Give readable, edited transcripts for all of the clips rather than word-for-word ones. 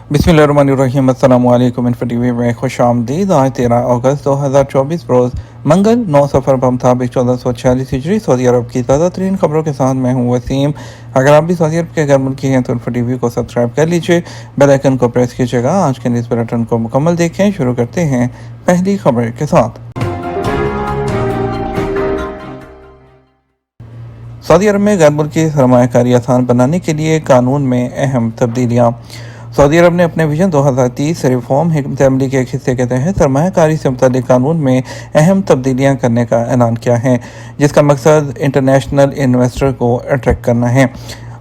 बिस्मिल्लाहिर्रहमानिर्रहीम। अस्सलाम वालेकुम। इन्फो टीवी में खुश आमदीद। आज 13 अगस्त 2024 रोज़ मंगल 9 सफ़र बमुताबिक 1446 हिजरी सऊदी अरब की ताज़ा तरीन खबरों के साथ मैं हूँ वसीम। अगर आप भी सऊदी अरब के घर मुल्की हैं तो इन्फो टीवी को सब्सक्राइब कर लीजिए, बेल आइकन को प्रेस कीजिएगा। आज के न्यूज़ बुलेटिन को मुकम्मल देखें। शुरू करते हैं पहली खबर के साथ। सऊदी अरब में गैर मुल्की सरमायाकारी आसान बनाने के लिए कानून में अहम तब्दीलियाँ। सऊदी अरब ने अपने विजन 2030 रिफॉर्म हिकमत अमली के एक हिस्से के तहत सरमायाकारी से मुताल्लिक़ कानून में अहम तब्दीलियाँ करने का ऐलान किया है, जिसका मकसद इंटरनेशनल इन्वेस्टर को अट्रैक्ट करना है।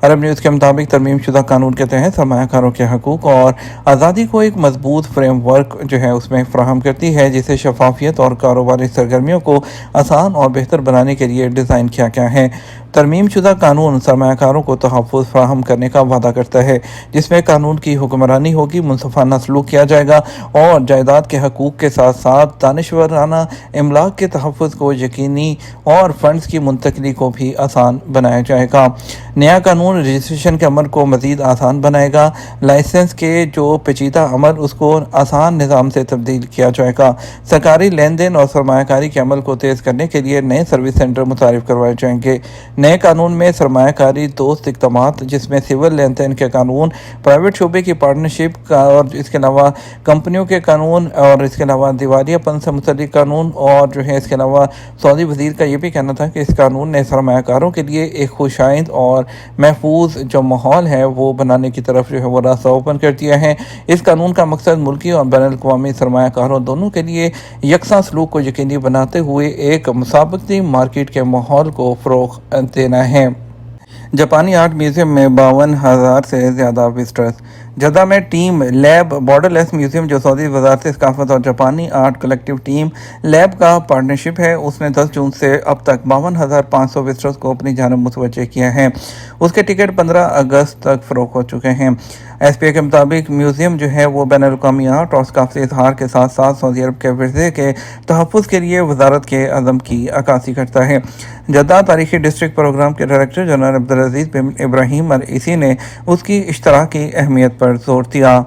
अरब न्यूज़ के मुताबिक तरमीम शुदा कानून के तहत सरमायाकारों के हकूक़ और आज़ादी को एक मजबूत फ्रेम वर्क उसमें फ़राहम करती है, जिसे शफाफियत और कारोबारी सरगर्मियों को आसान और बेहतर बनाने के लिए डिज़ाइन किया गया है। तरमीम शुदा कानून सरमायाकारों को तहफ़्फ़ुज़ फ़राहम करने का वादा करता है, जिसमें कानून की हुक्मरानी होगी, मुनसफ़ाना सलूक किया जाएगा और जायदाद के हकूक़ के साथ साथ दानिशवराना इमलाक के तहफ़्फ़ुज़ को यकीनी और फ़ंड्स की मुंतकिली को भी आसान बनाया जाएगा। नया कानून रजिस्ट्रेशन के अमल को मज़ीद आसान बनाएगा। लाइसेंस के जो पेचीदा अमल उसको आसान निज़ाम से तब्दील किया जाएगा। सरकारी लेन देन और सरमायाकारी के अमल को तेज़ करने के लिए नए सर्विस सेंटर मुतारिफ करवाए जाएंगे। नए कानून में सरमायाकारी दोस्त इक़दामात, जिसमें सिविल लेन देन के कानून, प्राइवेट शोबे की पार्टनरशिप का और इसके अलावा कंपनियों के कानून और इसके अलावा दिवालियापन से मुतल्लिक़ कानून और इसके अलावा सऊदी वज़ीर का ये भी कहना था कि इस कानून ने सरमायाकारों के लिए एक खुशाइंद और महफूज जो माहौल है वो बनाने की तरफ वो रास्ता ओपन कर दिया है। इस कानून का मकसद मुल्की और बैनुल-अक़वामी सरमायाकारों दोनों के लिए यकसा सलूक को यकीनी बनाते हुए एक मुसाबकती मार्केट के माहौल को फ़रोग़ देना है। जापानी आर्ट म्यूज़ियम में 52,000 से ज़्यादा विजिटर्स। जद्दा में टीम लैब बॉर्डरलेस म्यूज़ियम, जो सऊदी वज़ारत सकाफ़त और जापानी आर्ट कलेक्टिव टीम लैब का पार्टनरशिप है, उसने 10 जून से अब तक 52,500 विजिटर्स को अपनी जानब मुतवज्जे किया है। उसके टिकट 15 अगस्त तक फ़रोख्त हो चुके हैं। SPA के मुताबिक म्यूज़ियम वो बैनुल-अक़वामी आर्ट और सकाफ़ती इज़हार के साथ साथ सऊदी अरब के विरसे के तहफ़्फ़ुज़ के लिए वज़ारत के अज़म की अक्कासी करता है। जद्दा तारीख़ी डिस्ट्रिक्ट प्रोग्राम के डायरेक्टर जनरल अब्दुल-अज़ीज़ बिन इब्राहीम अल-ईसी ने उसकी इश्तराकी अहमियत पर जोर दिया।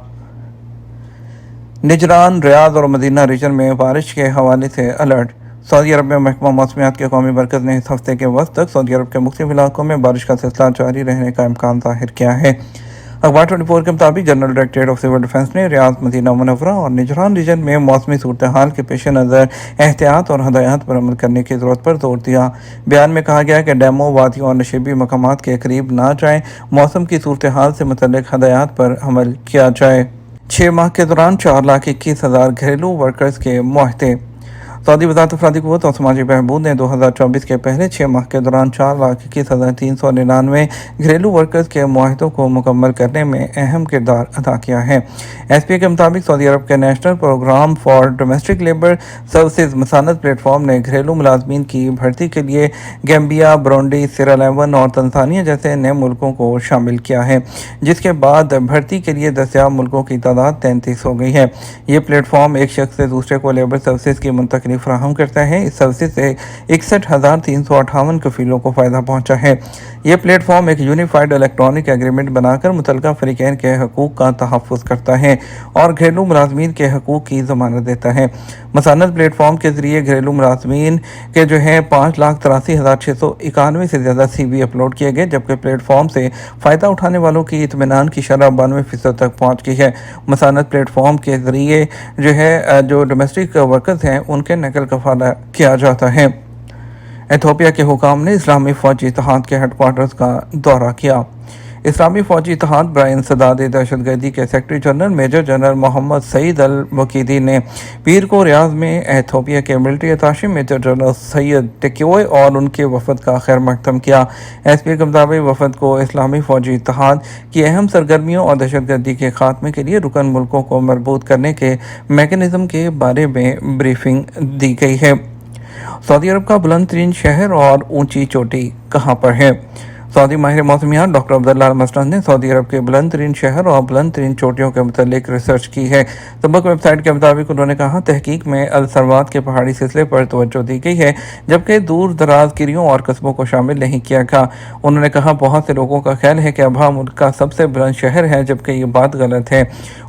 निजरान, रियाद और मदीना रीजन में बारिश के हवाले से अलर्ट। सऊदी अरब में महकमा मौसमियात के कौमी मरकज़ ने इस हफ्ते के वस्त तक सऊदी अरब के मुख्तलिफ इलाकों में बारिश का सिलसिला जारी रहने का इम्कान ज़ाहिर किया है। अखबार 24 के मुताबिक general directorate of civil defence ने रियाद, मदीना मुनव्वरा और निजरान रीजन में मौसमी सूरत हाल के पेश नज़र एहतियात और हदायत पर अमल करने की ज़रूरत पर जोर दिया। बयान में कहा गया कि डैमों, वादियों और नशीबी मकामात के करीब ना जाएं, मौसम की सूरत हाल से मुतल्लिक़ हदायत पर अमल किया जाए। 6 माह के दौरान 4,21,000 घरेलू वर्कर्स के मुआहदे। सऊदी वज़ारत अफ़रादी क़ुव्वत और समाजी बहबूद ने 2024 के पहले 6 माह के दौरान 4,21,399 घरेलू वर्कर्स के मुआहदों को मुकम्मल करने में अहम किरदार अदा किया है। SPA के मुताबिक सऊदी अरब के national program for domestic labour services Musaned platform ने घरेलू मुलाजमीन की भर्ती के लिए गैम्बिया, बुरुंडी, सियरा लेवन और तंजानिया जैसे नए मुल्कों को शामिल किया है, जिसके बाद भर्ती के लिए दस्तयाब मुल्कों की तादाद 33 हो गई है। ये प्लेटफॉर्म एक शख्स से दूसरे को लेबर सर्विसेज की मुंतकिली फराहम करता है। इस सर्विस से 61,358 कफीलों को फ़ायदा पहुंचा है। यह प्लेटफॉर्म एक यूनिफाइड इलेक्ट्रॉनिक एग्रीमेंट बनाकर मुतलका फरीकैन के हकूक़ का तहफ़्फ़ुज़ करता है और घरेलू मुलाजमीन के हकूक़ की ज़मानत देता है। मसानत प्लेटफॉर्म के ज़रिए घरेलू मुलाजमीन के 5,83,691 से ज़्यादा CV अपलोड किए गए, जबकि प्लेटफॉर्म से फ़ायदा उठाने वालों की इत्मीनान की शरह 92% तक पहुँच गई है। मसानत प्लेटफॉर्म के ज़रिए जो डोमेस्टिक वर्कर्स हैं उनके नकल कफाला किया जाता है। एथियोपिया के हुकाम ने इस्लामी फ़ौजी इत्तेहाद के हेडक्वार्टर्स का दौरा किया। इस्लामी फ़ौजी इत्तेहाद बराए इंसदाद दहशतगर्दी के secretary general major general Mohammed Saeed Al Waqidi ने पीर को रियाद में एथियोपिया के मिलिट्री अताशे मेजर जनरल सैयद टेक्योए और उनके वफद का खैर मकदम किया। SPA के मुताबिक वफद को इस्लामी फ़ौजी इत्तेहाद की अहम सरगर्मियों और दहशतगर्दी के खात्मे के लिए रुकन मुल्कों को मरबूत करने के मैकेनिज़्म के बारे में ब्रीफिंग दी गई है। सऊदी अरब का बुलंद तरीन शहर और ऊंची चोटी कहाँ पर है? सऊदी माहिर मौसमियात डॉक्टर अब्दुल्ला मसनद ने सऊदी अरब के बुलंद तरीन शहर और बुलंद तरीन चोटियों के मुतालिक रिसर्च की है। सबक वेबसाइट के मुताबिक उन्होंने कहा, तहकीक में अल सरवात के पहाड़ी सिलसिले पर तवज्जो दी गई है, जबकि दूर दराज किरियों और कस्बों को शामिल नहीं किया गया। उन्होंने कहा, बहुत से लोगों का ख्याल है कि अबहा मुल्क का सबसे बुलंद शहर है, जबकि ये बात गलत है।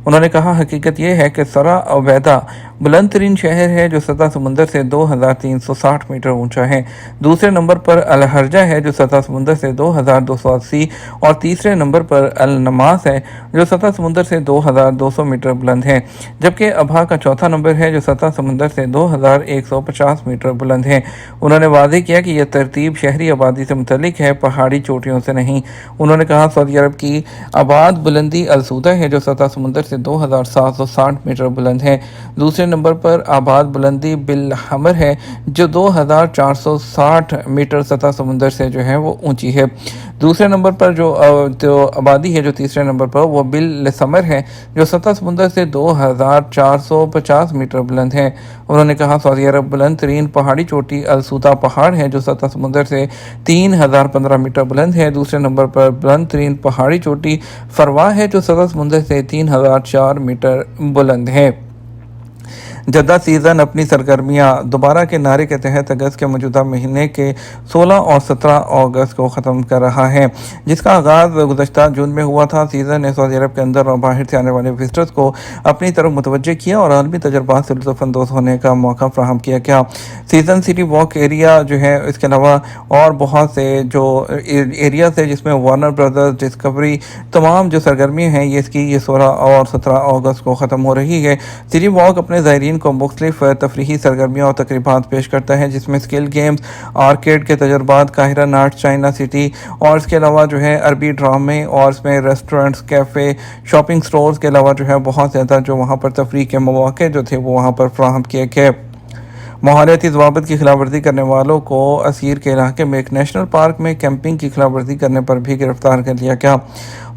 उन्होंने कहा, हकीकत यह है कि सरा अवैदा बुलंद तरीन शहर है जो सतह समुंदर से 2360 मीटर ऊंचा है। दूसरे नंबर पर अल हर्जा है जो सतह समुंदर से 2280 और तीसरे नंबर पर अल नमास है जो सतह समुंदर से 2200 मीटर बुलंद है, जबकि अबहा का चौथा नंबर है जो सतह समुंदर से 2150 मीटर बुलंद है। उन्होंने वादे किया कि यह तरतीब शहरी आबादी से मुतलिक है, पहाड़ी चोटियों से नहीं। उन्होंने कहा, सऊदी अरब की आबाद बुलंदी अल सूदा है जो सतह समुंदर से 2760 मीटर बुलंद है। दूसरे नंबर पर आबाद बुलंदी बिल हमर है जो 2460 मीटर सतह समुंदर से जो है वो ऊंची है। दूसरे नंबर पर जो आबादी है जो तीसरे नंबर पर वो बिल समर है जो सतह समुंदर से 2450 मीटर बुलंद है। उन्होंने कहा, सऊदी अरब बुलंद तरीन पहाड़ी चोटी अल सूदा पहाड़ है जो सतह समुंदर से 3015 मीटर बुलंद है। दूसरे नंबर पर बुलंद तरीन पहाड़ी चोटी फरवा है जो सतह समुंदर से 3004 मीटर बुलंद है। जद्दा सीज़न अपनी सरगर्मियां दोबारा के नारे के तहत अगस्त के मौजूदा महीने के 16 और 17 अगस्त को ख़त्म कर रहा है, जिसका आगाज़ गुज़श्ता जून में हुआ था। सीज़न ने सऊदी अरब के अंदर और बाहर से आने वाले विजिटर्स को अपनी तरफ मुतवज्जे किया और आलमी तजर्बात से लुत्फ़अंदोज़ होने का मौका फ्राहम किया गया। सीज़न सिटी वॉक एरिया जो है, इसके अलावा और बहुत से जो एरियाज है जिसमें वार्नर ब्रदर्स, डिस्कवरी, तमाम जो सरगर्मियाँ हैं ये 16 और 17 अगस्त को ख़त्म हो रही है। सिटी वॉक अपने ज़ायरीन को मुख्तलिफ तफरीही सरगर्मियाँ और तकरीबात पेश करता है, जिसमें स्किल गेम्स, आर्केड के तजर्बात, काहिरा नाट, चाइना सिटी और इसके अलावा जो है अरबी ड्रामे और इसमें रेस्टोरेंट्स, कैफ़े, शॉपिंग स्टोर्स के अलावा जो है बहुत ज़्यादा जो वहाँ पर तफरीह के मौके जो थे वो वहाँ पर फ्राहम किए गए। माहौलियाती ज़वाबित की खिलाफ वर्जी करने वालों को असीर के इलाके में एक नेशनल पार्क में कैंपिंग की खिलाफ वर्जी करने पर भी गिरफ्तार कर लिया गया।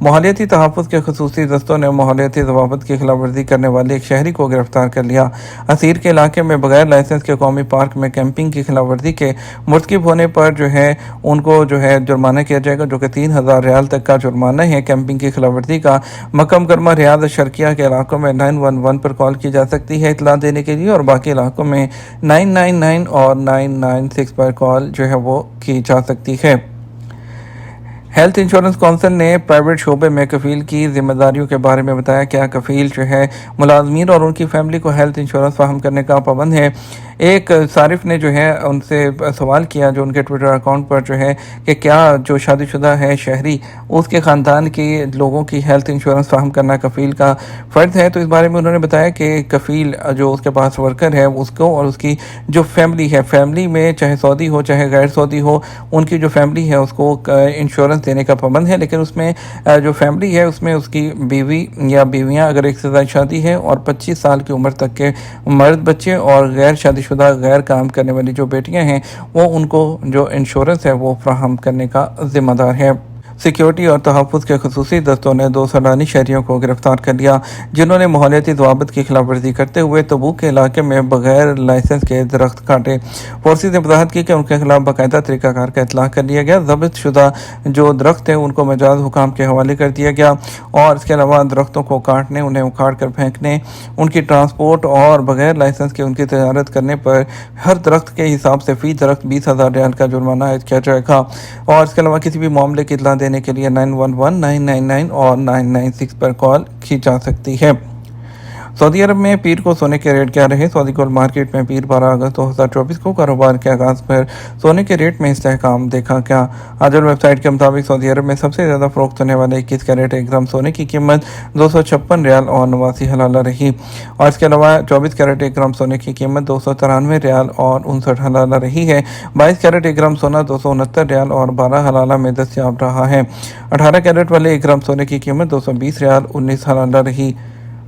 माहौलियाती तहफ़्फ़ुज़ के खुसूसी दस्तों ने माहौलियाती ज़वाबित की खिलाफ वर्जी करने वाले एक शहरी को गिरफ्तार कर लिया। असीर के इलाके में बगैर लाइसेंस के कौमी पार्क में कैंपिंग की खिलाफ वर्जी के मुर्तकिब होने पर जो है उनको जो है जुर्माना किया जाएगा, जो कि 3000 रियाल तक का जुर्माना है। कैंपिंग की खिलाफ वर्जी का मक्का मुकर्रमा, रियाद, शर्किया के इलाकों में 911 पर कॉल की जा सकती है इतला देने के लिए, और बाकी इलाकों में 999 और 996 पर कॉल जो है वो की जा सकती है। हेल्थ इंश्योरेंस कौंसिल ने प्राइवेट शोबे में कफील की जिम्मेदारियों के बारे में बताया। क्या कफील जो है मुलाजमीन और उनकी फैमिली को हेल्थ इंश्योरेंस फराहम करने का पाबंद है। एक सारिफ ने जो है उनसे सवाल किया जो उनके ट्विटर अकाउंट पर जो है कि क्या जो शादीशुदा है शहरी उसके ख़ानदान के लोगों की हेल्थ इंश्योरेंस फराहम करना कफील का फ़र्ज़ है। तो इस बारे में उन्होंने बताया कि कफील जो उसके पास वर्कर है उसको और उसकी जो फैमिली है, फैमिली में चाहे सऊदी हो चाहे गैर सऊदी हो, उनकी जो फैमिली है उसको इंश्योरेंस देने का पाबंद है। लेकिन उसमें जो फैमिली है उसमें उसकी बीवी या बीवियां अगर एक से ज़्यादा शादी है और 25 साल की उम्र तक के मर्द बच्चे और गैर शादीशुदा गैर काम करने वाली जो बेटियां हैं वो उनको जो इंश्योरेंस है वो फ्राहम करने का ज़िम्मेदार है। सिक्योरिटी और तहफ़्फ़ुज़ के खुसूसी दस्तों ने 2 सैलानी शहरियों को गिरफ्तार कर लिया जिन्होंने माहौलियाती ज़वाबित की खिलाफ वर्जी करते हुए तबूक के इलाके में बगैर लाइसेंस के दरख्त काटे। फोर्सेस ने वजाहत की कि उनके खिलाफ बाकायदा तरीक़ाकार का इतलाक़ कर लिया गया। ज़ब्त शुदा जो दरख्त थे उनको मजाज हुकाम के हवाले कर दिया गया और इसके अलावा दरख्तों को काटने, उन्हें उखाड़ कर फेंकने, उनकी ट्रांसपोर्ट और बगैर लाइसेंस के उनकी तजारत करने पर हर दरख्त के हिसाब से फ़ी दरख्त 20,000 रियाल का जुर्माना आयद किया जाएगा। और इसके अलावा किसी भी मामले की इतला देने के लिए 911, 999 और 996 पर कॉल की जा सकती है। सऊदी अरब में पीर को सोने के रेट क्या रहे। सऊदी गोल्ड मार्केट में पीर 12 अगस्त 2024 को कारोबार के आगाज़ पर सोने के रेट में इस्तेहकाम देखा गया। आजल वेबसाइट के मुताबिक सऊदी अरब में सबसे ज़्यादा फ़रोख्त होने वाले 21 कैरेट 1 ग्राम सोने की कीमत 256 रियाल और 89 हलाला रही और इसके अलावा 24 कैरेट 1 ग्राम सोने की कीमत 293 रियाल और 59 हलाला रही है। 22 कैरेट 1 ग्राम सोना 269 रियाल और 12 हलाला में दस्तयाब रहा है। 18 कैरेट वाले 1 ग्राम सोने की कीमत 220 रियाल 19 हलाला रही।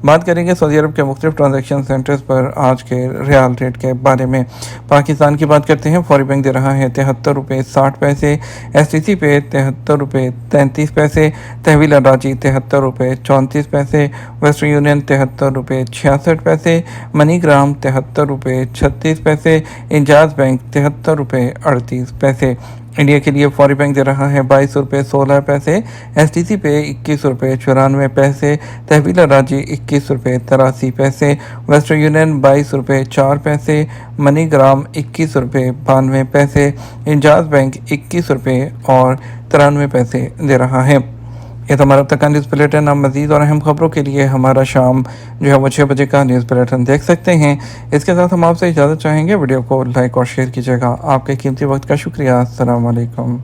बात करेंगे सऊदी अरब के मुख्तलिफ ट्रांजेक्शन सेंटर्स पर आज के रियाल रेट के बारे में। पाकिस्तान की बात करते हैं। फौरी बैंक दे रहा है 73 रुपये 60 पैसे, STC पे 73 रुपये 33 पैसे, तहवील अराजी 73 रुपये 34 पैसे, वेस्टर्न यूनियन 73 रुपये 66 पैसे, मनीग्राम 73 रुपये 36 पैसे, इंजाज बैंक 73 रुपये 38 पैसे। इंडिया के लिए फौरी बैंक दे रहा है 22 रुपये 16 पैसे, STC पे 21 रुपये 94 पैसे, तहवील राजी 21 रुपये 83 पैसे, वेस्टर्न यूनियन 22 रुपये 4 पैसे, मनीग्राम 21 रुपये 92 पैसे, इंजाज बैंक 21 रुपये और 93 पैसे दे रहा है। ये तो हमारा अब तक का न्यूज़ बुलेटिन। आप मज़ीद और अहम खबरों के लिए हमारा शाम जो है वो 6 बजे का न्यूज़ बुलेटिन देख सकते हैं। इसके साथ हम आपसे इजाज़त चाहेंगे। वीडियो को लाइक और शेयर कीजिएगा। आपके कीमती वक्त का शुक्रिया। अस्सलाम वालेकुम।